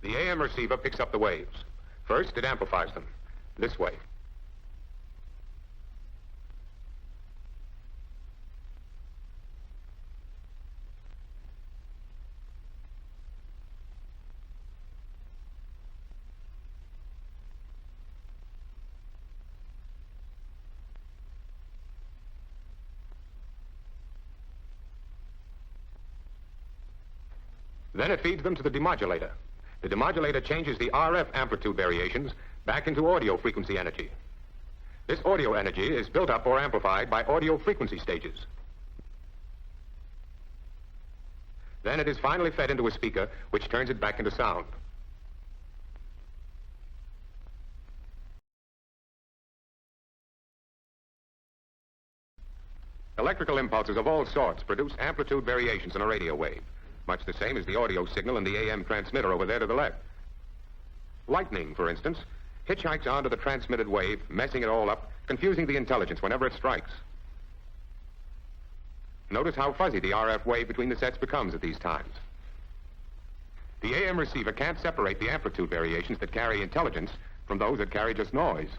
The AM receiver picks up the waves. First, it amplifies them, this way. Then it feeds them to the demodulator. The demodulator changes the RF amplitude variations back into audio frequency energy. This audio energy is built up or amplified by audio frequency stages. Then it is finally fed into a speaker, which turns it back into sound. Electrical impulses of all sorts produce amplitude variations in a radio wave, much the same as the audio signal in the AM transmitter over there to the left. Lightning, for instance, hitchhikes onto the transmitted wave, messing it all up, confusing the intelligence whenever it strikes. Notice how fuzzy the RF wave between the sets becomes at these times. The AM receiver can't separate the amplitude variations that carry intelligence from those that carry just noise.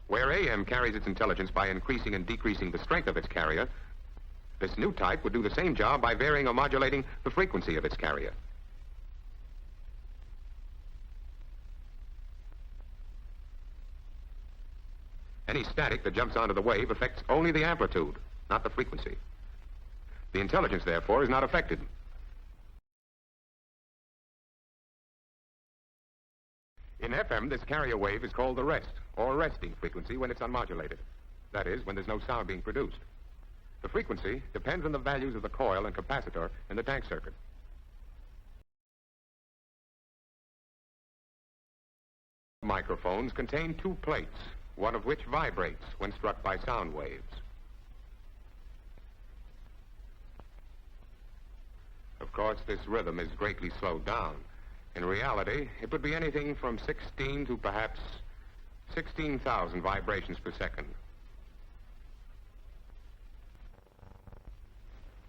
Where AM carries its intelligence by increasing and decreasing the strength of its carrier, this new type would do the same job by varying or modulating the frequency of its carrier. Any static that jumps onto the wave affects only the amplitude, not the frequency. The intelligence, therefore, is not affected. In FM, this carrier wave is called the rest, or resting frequency, when it's unmodulated. That is, when there's no sound being produced. The frequency depends on the values of the coil and capacitor in the tank circuit. Microphones contain two plates, one of which vibrates when struck by sound waves. Of course, this rhythm is greatly slowed down. In reality, it would be anything from 16 to perhaps 16,000 vibrations per second.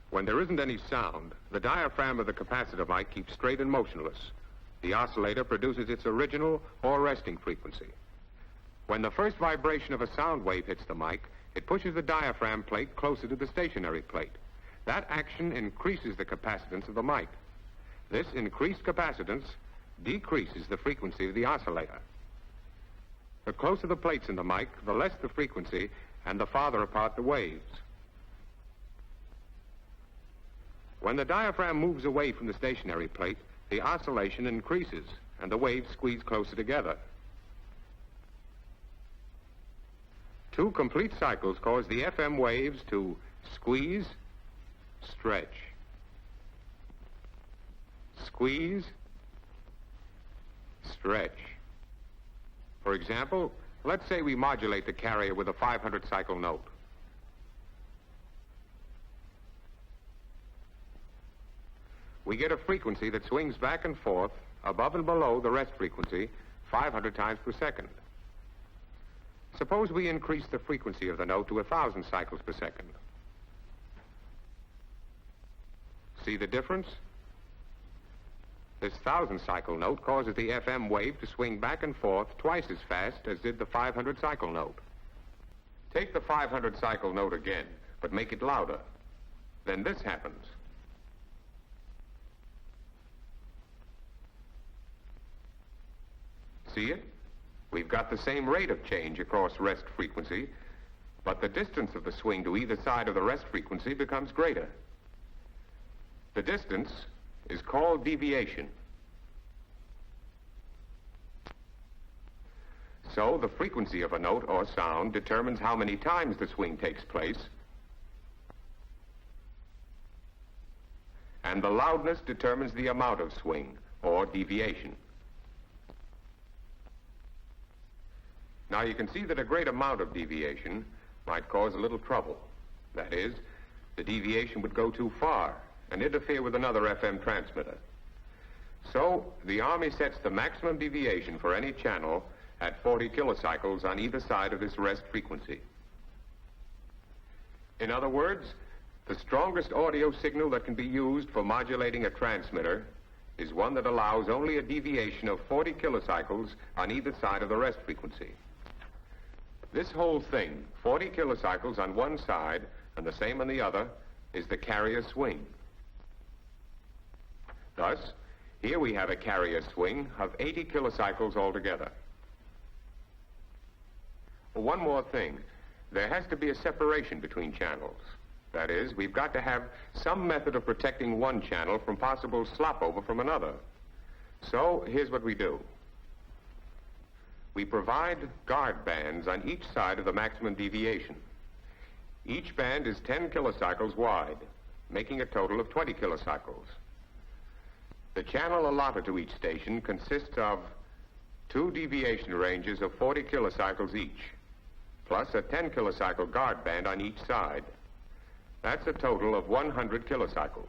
When there isn't any sound, the diaphragm of the capacitor mic keeps straight and motionless. The oscillator produces its original or resting frequency. When the first vibration of a sound wave hits the mic, it pushes the diaphragm plate closer to the stationary plate. That action increases the capacitance of the mic. This increased capacitance decreases the frequency of the oscillator. The closer the plates in the mic, the less the frequency and the farther apart the waves. When the diaphragm moves away from the stationary plate, the oscillation increases and the waves squeeze closer together. 2 complete cycles cause the FM waves to squeeze, stretch. Squeeze, stretch. For example, let's say we modulate the carrier with a 500 cycle note. We get a frequency that swings back and forth above and below the rest frequency 500 times per second. Suppose we increase the frequency of the note to 1,000 cycles per second. See the difference? This 1,000 cycle note causes the FM wave to swing back and forth twice as fast as did the 500 cycle note. Take the 500 cycle note again, but make it louder. Then this happens. See it? We've got the same rate of change across rest frequency, but the distance of the swing to either side of the rest frequency becomes greater. The distance is called deviation. So the frequency of a note or sound determines how many times the swing takes place, and the loudness determines the amount of swing or deviation. Now you can see that a great amount of deviation might cause a little trouble. That is, the deviation would go too far and interfere with another FM transmitter. So the Army sets the maximum deviation for any channel at 40 kilocycles on either side of this rest frequency. In other words, The strongest audio signal that can be used for modulating a transmitter is one that allows only a deviation of 40 kilocycles on either side of the rest frequency. This whole thing, 40 kilocycles on one side and the same on the other, is the carrier swing. Thus, here we have a carrier swing of 80 kilocycles altogether. One more thing, there has to be a separation between channels. That is, we've got to have some method of protecting one channel from possible slop over from another. So, here's what we do. We provide guard bands on each side of the maximum deviation. Each band is 10 kilocycles wide, making a total of 20 kilocycles. The channel allotted to each station consists of 2 deviation ranges of 40 kilocycles each, plus a 10 kilocycle guard band on each side. That's a total of 100 kilocycles.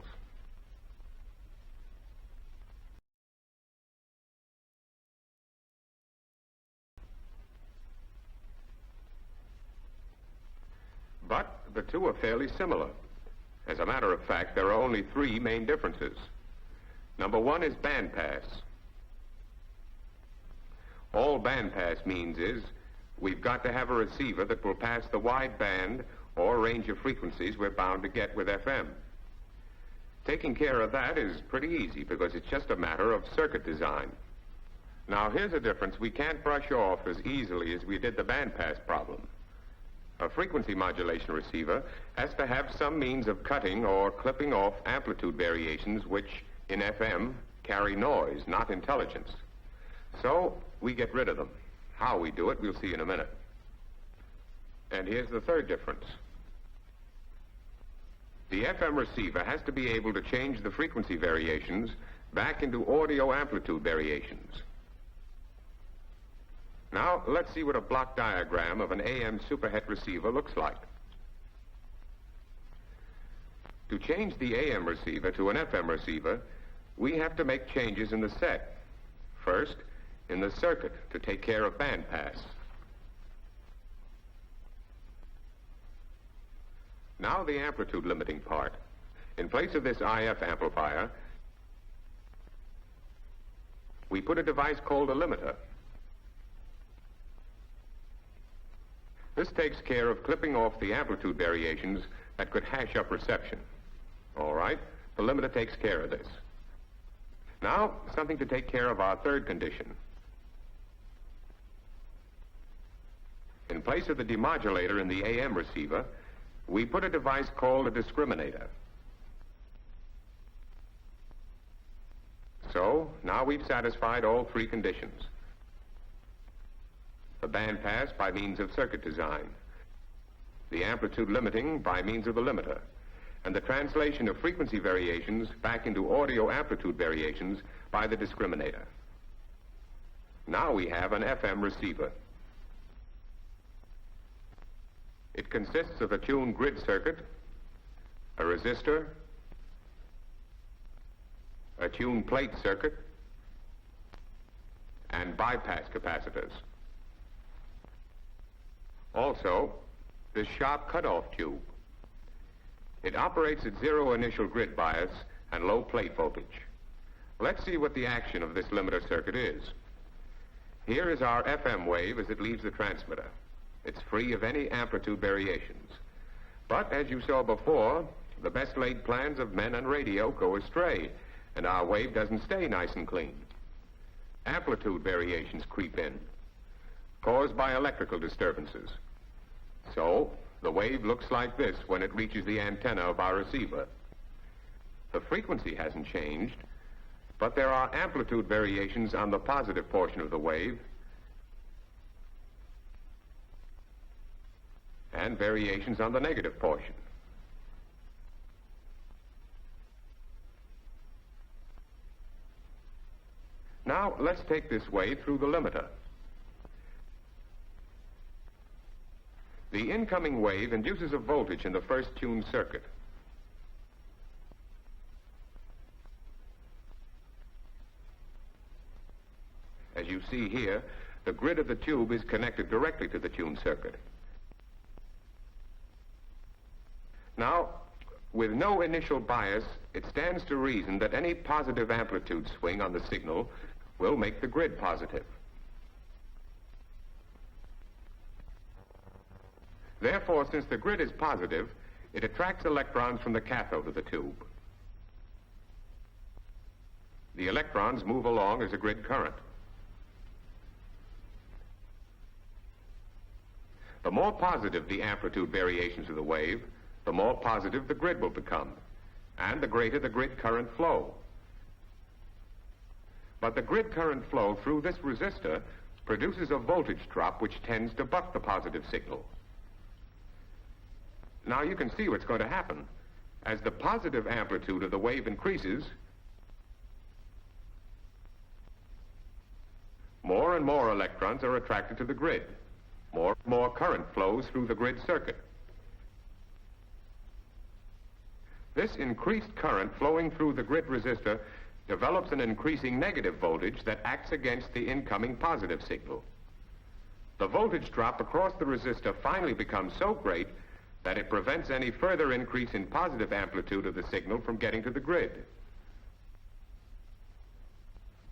But the two are fairly similar. As a matter of fact, there are only 3 main differences. Number 1 is bandpass. All bandpass means is we've got to have a receiver that will pass the wide band or range of frequencies we're bound to get with FM. Taking care of that is pretty easy because it's just a matter of circuit design. Now, here's a difference we can't brush off as easily as we did the bandpass problem. A frequency modulation receiver has to have some means of cutting or clipping off amplitude variations which, in FM, carry noise, not intelligence. So, we get rid of them. How we do it, we'll see in a minute. And here's the third difference. The FM receiver has to be able to change the frequency variations back into audio amplitude variations. Now, let's see what a block diagram of an AM superhet receiver looks like. To change the AM receiver to an FM receiver, we have to make changes in the set. First, in the circuit to take care of bandpass. Now the amplitude limiting part. In place of this IF amplifier, we put a device called a limiter. This takes care of clipping off the amplitude variations that could hash up reception. All right, the limiter takes care of this. Now, something to take care of our third condition. In place of the demodulator in the AM receiver, we put a device called a discriminator. So, now we've satisfied all 3 conditions. The bandpass by means of circuit design, the amplitude limiting by means of the limiter, and the translation of frequency variations back into audio amplitude variations by the discriminator. Now we have an FM receiver. It consists of a tuned grid circuit, a resistor, a tuned plate circuit, and bypass capacitors. Also, this sharp cutoff tube. It operates at 0 initial grid bias and low plate voltage. Let's see what the action of this limiter circuit is. Here is our FM wave as it leaves the transmitter. It's free of any amplitude variations. But as you saw before, the best laid plans of men and radio go astray, and our wave doesn't stay nice and clean. Amplitude variations creep in, caused by electrical disturbances. So, the wave looks like this when it reaches the antenna of our receiver. The frequency hasn't changed, but there are amplitude variations on the positive portion of the wave and variations on the negative portion. Now, let's take this wave through the limiter. The incoming wave induces a voltage in the first tuned circuit. As you see here, the grid of the tube is connected directly to the tuned circuit. Now, With no initial bias, it stands to reason that any positive amplitude swing on the signal will make the grid positive. Therefore, since the grid is positive, it attracts electrons from the cathode of the tube. The electrons move along as a grid current. The more positive the amplitude variations of the wave, the more positive the grid will become, and the greater the grid current flow. But the grid current flow through this resistor produces a voltage drop which tends to buck the positive signal. Now you can see what's going to happen. As the positive amplitude of the wave increases, more and more electrons are attracted to the grid. More and more current flows through the grid circuit. This increased current flowing through the grid resistor develops an increasing negative voltage that acts against the incoming positive signal. The voltage drop across the resistor finally becomes so great that it prevents any further increase in positive amplitude of the signal from getting to the grid.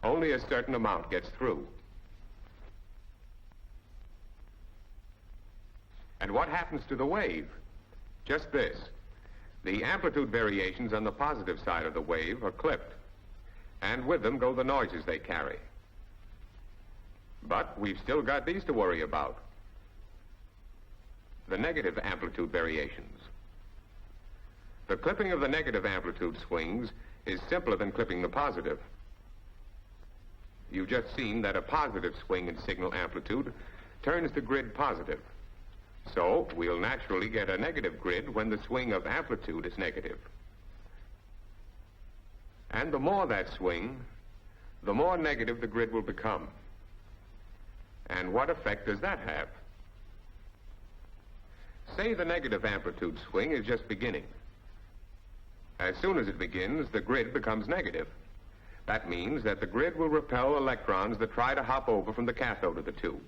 Only a certain amount gets through. And what happens to the wave? Just this. The amplitude variations on the positive side of the wave are clipped, and with them go the noises they carry. But we've still got these to worry about. The negative amplitude variations. The clipping of the negative amplitude swings is simpler than clipping the positive. You've just seen that a positive swing in signal amplitude turns the grid positive. So we'll naturally get a negative grid when the swing of amplitude is negative. And the more that swing, the more negative the grid will become. And what effect does that have? Say the negative amplitude swing is just beginning. As soon as it begins, the grid becomes negative. That means that the grid will repel electrons that try to hop over from the cathode of the tube.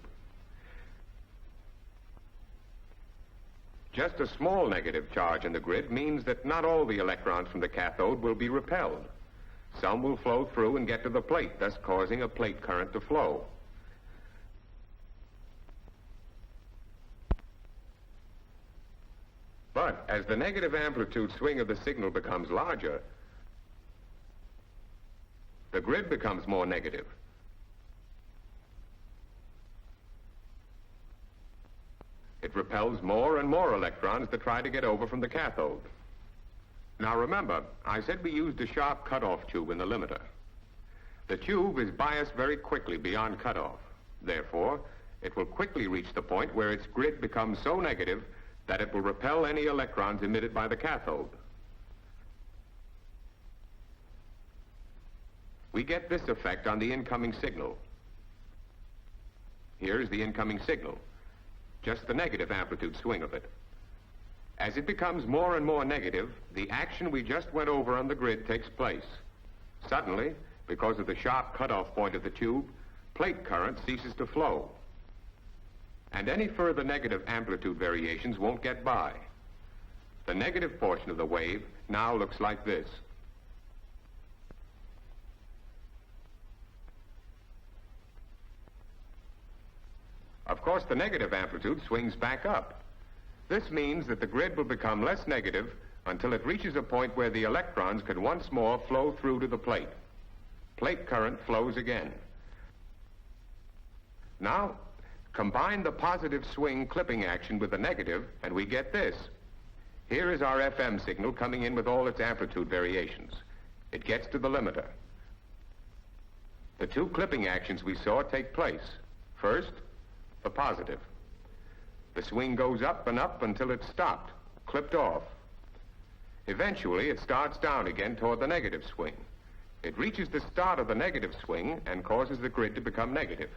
Just a small negative charge in the grid means that not all the electrons from the cathode will be repelled. Some will flow through and get to the plate, thus causing a plate current to flow. But as the negative amplitude swing of the signal becomes larger, the grid becomes more negative. It repels more and more electrons that try to get over from the cathode. Now remember, I said we used a sharp cutoff tube in the limiter. The tube is biased very quickly beyond cutoff. Therefore, it will quickly reach the point where its grid becomes so negative that it will repel any electrons emitted by the cathode. We get this effect on the incoming signal. Here's the incoming signal, just the negative amplitude swing of it. As it becomes more and more negative, the action we just went over on the grid takes place. Suddenly, because of the sharp cutoff point of the tube, plate current ceases to flow. And any further negative amplitude variations won't get by. The negative portion of the wave now looks like this. Of course, the negative amplitude swings back up. This means that the grid will become less negative until it reaches a point where the electrons can once more flow through to the plate. Plate current flows again. Now, combine the positive swing clipping action with the negative, and we get this. Here is our FM signal coming in with all its amplitude variations. It gets to the limiter. The two clipping actions we saw take place. First, the positive. The swing goes up and up until it's stopped, clipped off. Eventually, it starts down again toward the negative swing. It reaches the start of the negative swing and causes the grid to become negative.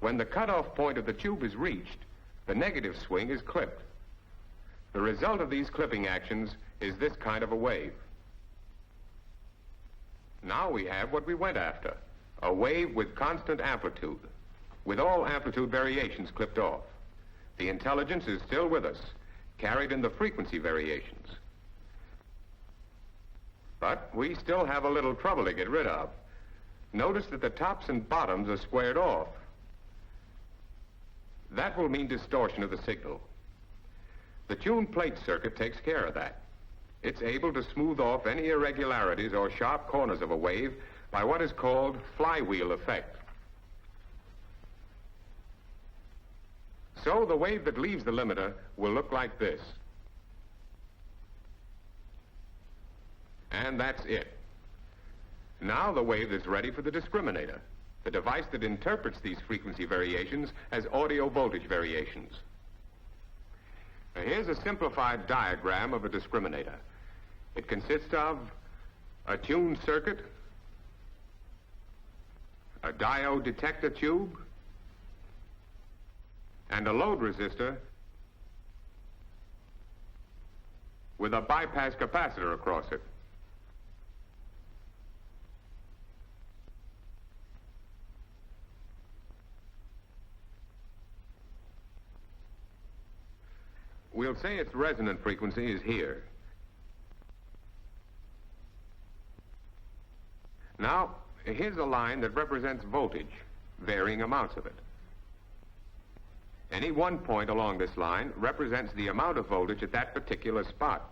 When the cutoff point of the tube is reached, the negative swing is clipped. The result of these clipping actions is this kind of a wave. Now we have what we went after, a wave with constant amplitude, with all amplitude variations clipped off. The intelligence is still with us, carried in the frequency variations. But we still have a little trouble to get rid of. Notice that the tops and bottoms are squared off. That will mean distortion of the signal. The tune plate circuit takes care of that. It's able to smooth off any irregularities or sharp corners of a wave by what is called flywheel effect. So the wave that leaves the limiter will look like this. And that's it. Now the wave is ready for the discriminator, the device that interprets these frequency variations as audio voltage variations. Now, here's a simplified diagram of a discriminator. It consists of a tuned circuit, a diode detector tube, and a load resistor with a bypass capacitor across it. We'll say its resonant frequency is here. Now, here's a line that represents voltage, varying amounts of it. Any one point along this line represents the amount of voltage at that particular spot.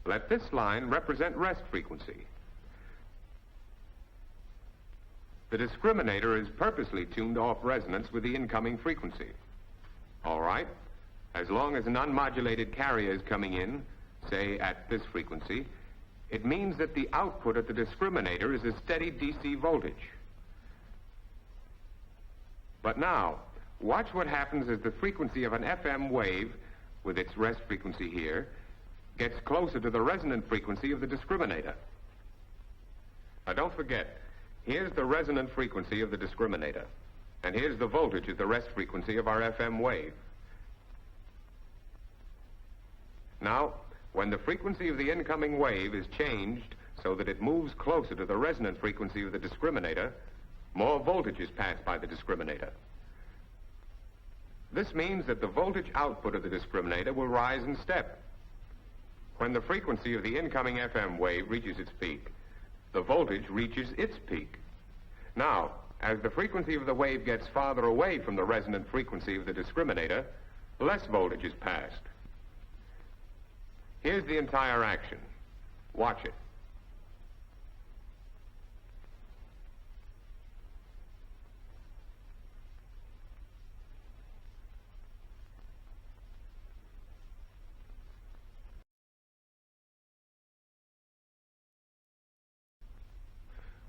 Let this line represent rest frequency. The discriminator is purposely tuned off resonance with the incoming frequency. All right, as long as an unmodulated carrier is coming in, say at this frequency, it means that the output at the discriminator is a steady DC voltage. But now, watch what happens as the frequency of an FM wave, with its rest frequency here, gets closer to the resonant frequency of the discriminator. Now don't forget, here's the resonant frequency of the discriminator. And here's the voltage at the rest frequency of our FM wave. Now, when the frequency of the incoming wave is changed so that it moves closer to the resonant frequency of the discriminator, more voltage is passed by the discriminator. This means that the voltage output of the discriminator will rise in step. When the frequency of the incoming FM wave reaches its peak, the voltage reaches its peak. Now, as the frequency of the wave gets farther away from the resonant frequency of the discriminator, less voltage is passed. Here's the entire action. Watch it.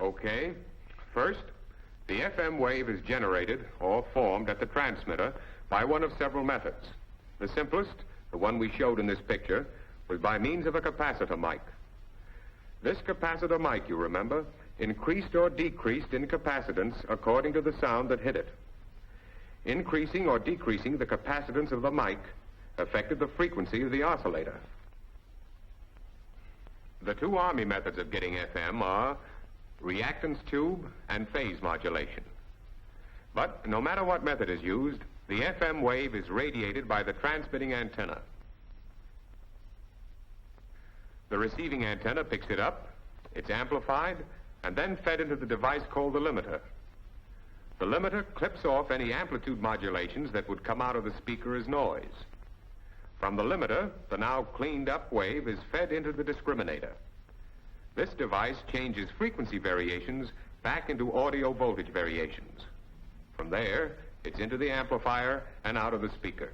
Okay, first, the FM wave is generated or formed at the transmitter by one of several methods. The simplest, the one we showed in this picture, was by means of a capacitor mic. This capacitor mic, you remember, increased or decreased in capacitance according to the sound that hit it. Increasing or decreasing the capacitance of the mic affected the frequency of the oscillator. The two Army methods of getting FM are reactance tube and phase modulation. But no matter what method is used, the FM wave is radiated by the transmitting antenna. The receiving antenna picks it up, it's amplified, and then fed into the device called the limiter. The limiter clips off any amplitude modulations that would come out of the speaker as noise. From the limiter, the now cleaned up wave is fed into the discriminator. This device changes frequency variations back into audio voltage variations. From there, it's into the amplifier and out of the speaker.